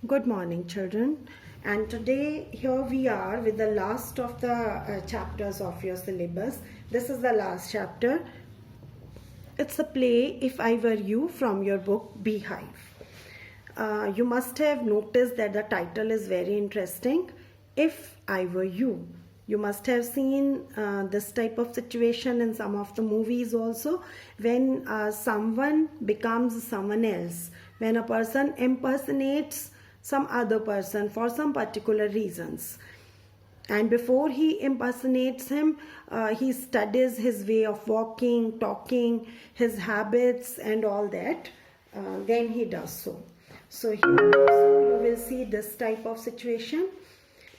Good morning, children. And today, here we are with the last of the chapters of your syllabus. This is the last chapter. It's a play, If I Were You, from your book Beehive. You must have noticed that the title is very interesting. If I Were You. You must have seen this type of situation in some of the movies also, when someone becomes someone else, when a person impersonates some other person for some particular reasons, and before he impersonates him, he studies his way of walking, talking, his habits and all that. Then he does so here also you will see this type of situation.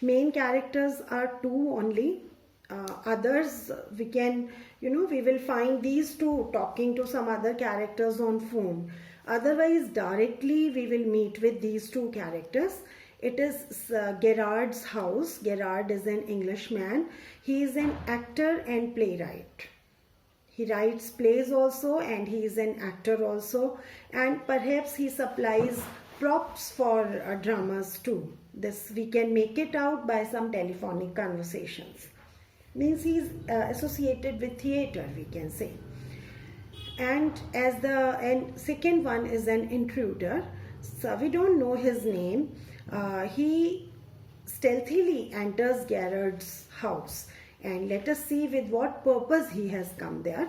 Main characters are two only. Others we can, we will find these two talking to some other characters on phone. Otherwise, directly we will meet with these two characters. It is Gerard's house. Gerard is an Englishman. He is an actor and playwright. He writes plays also, and he is an actor also, and perhaps he supplies props for dramas too. This we can make it out by some telephonic conversations. Means he is associated with theatre, we can say. And second one is an intruder. So we don't know his name. He stealthily enters Gerard's house, and let us see with what purpose he has come there.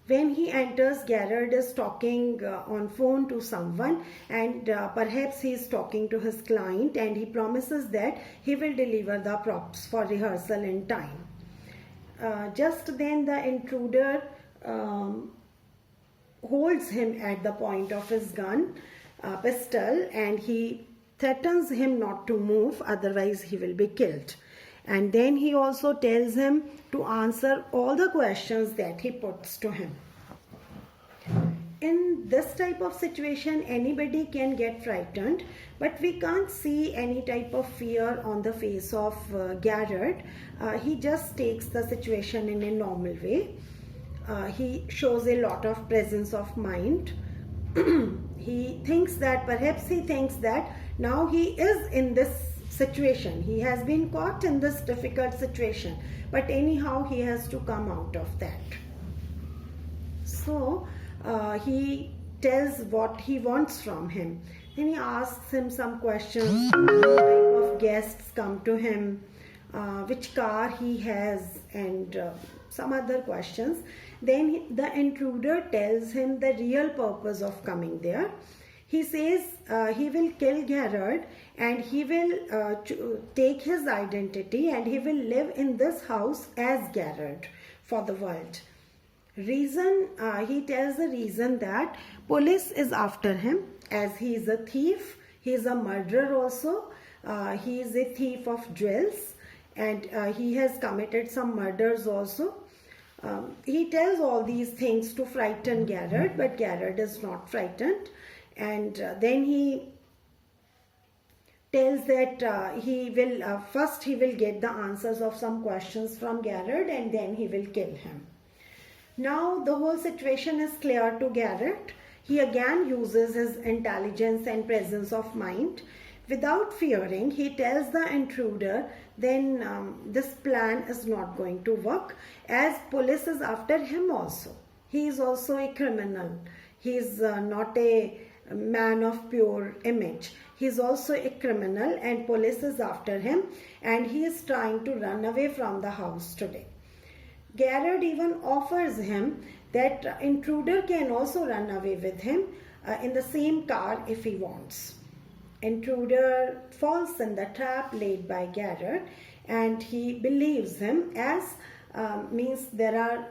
When he enters, Gerard is talking on phone to someone, and perhaps he is talking to his client, and he promises that he will deliver the props for rehearsal in time. Just then the intruder holds him at the point of his pistol, and he threatens him not to move, otherwise he will be killed. And then he also tells him to answer all the questions that he puts to him. In this type of situation, anybody can get frightened, but we can't see any type of fear on the face of Gerard. He just takes the situation in a normal way. He shows a lot of presence of mind. He thinks that now he is in this situation. He has been caught in this difficult situation, but anyhow he has to come out of that. So he tells what he wants from him. Then he asks him some questions. What type of guests come to him, which car he has, and some other questions. Then the intruder tells him the real purpose of coming there. He says he will kill Gerard, and he will take his identity, and he will live in this house as Gerard for the world. Reason, he tells the reason that police is after him, as he is a thief, he is a murderer also. He is a thief of jewels, and he has committed some murders also. He tells all these things to frighten Gerard, but Gerard is not frightened. And then he tells that he will first he will get the answers of some questions from Gerard, and then he will kill him. Now the whole situation is clear to Gerard. He again uses his intelligence and presence of mind. Without fearing, he tells the intruder then this plan is not going to work, as police is after him also. He is also a criminal. He is not a man of pure image. He is also a criminal, and police is after him, and he is trying to run away from the house today. Gerard even offers him that intruder can also run away with him in the same car if he wants. Intruder falls in the trap laid by Gerard, and he believes him, as means there are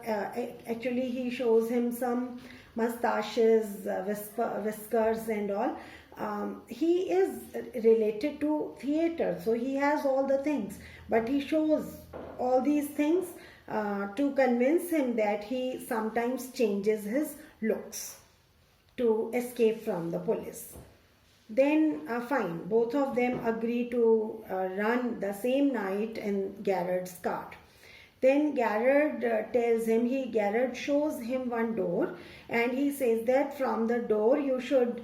actually he shows him some mustaches, whiskers and all. He is related to theatre, so he has all the things, but he shows all these things to convince him that he sometimes changes his looks to escape from the police. Then fine, both of them agree to run the same night in Gerard's car. Then Gerard Gerard shows him one door, and he says that from the door you should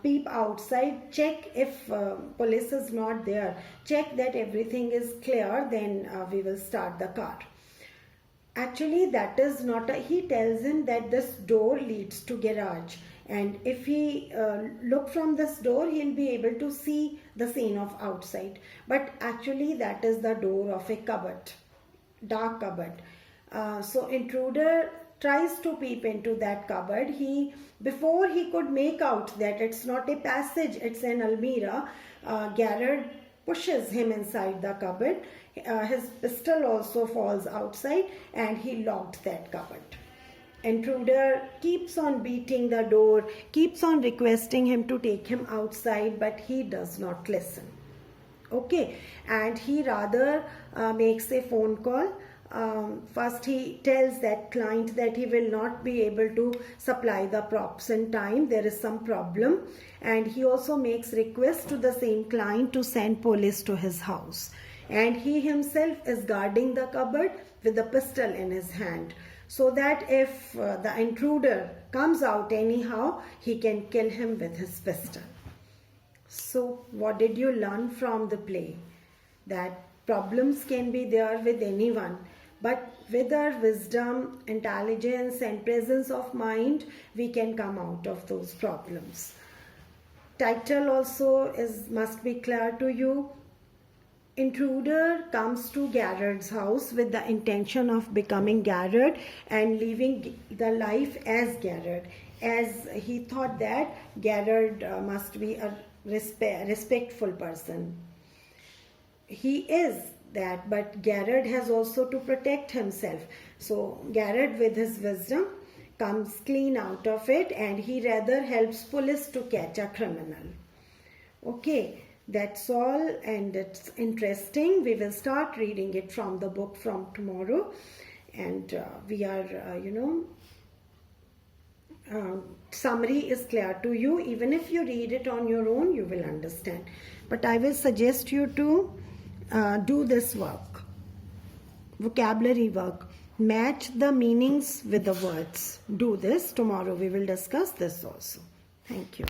peep outside, check if police is not there, check that everything is clear, then we will start the car. Actually, that is not he tells him that this door leads to garage, and if he look from this door, he'll be able to see the scene of outside. But actually, that is the door of a cupboard, dark cupboard. So intruder tries to peep into that cupboard. Before he could make out that it's not a passage, it's an almirah, Garrett pushes him inside the cupboard. His pistol also falls outside, and he locked that cupboard. Intruder keeps on beating the door, keeps on requesting him to take him outside, but he does not listen. Okay, and he rather makes a phone call. First he tells that client that he will not be able to supply the props in time, there is some problem, and he also makes request to the same client to send police to his house, and he himself is guarding the cupboard with a pistol in his hand, so that if the intruder comes out anyhow, he can kill him with his pistol. So what did you learn from the play? That problems can be there with anyone, but with our wisdom, intelligence and presence of mind, we can come out of those problems. Title also must be clear to you. Intruder comes to Garrett's house with the intention of becoming Garrett and living the life as Garrett, as he thought that Garrett must be a respectful person. He is that, but Garrett has also to protect himself. So Garrett, with his wisdom, comes clean out of it, and he rather helps police to catch a criminal. Okay, that's all, and it's interesting. We will start reading it from the book from tomorrow, and we are, summary is clear to you. Even if you read it on your own, you will understand. But I will suggest you to do this work, vocabulary work. Match the meanings with the words. Do this. Tomorrow we will discuss this also. Thank you.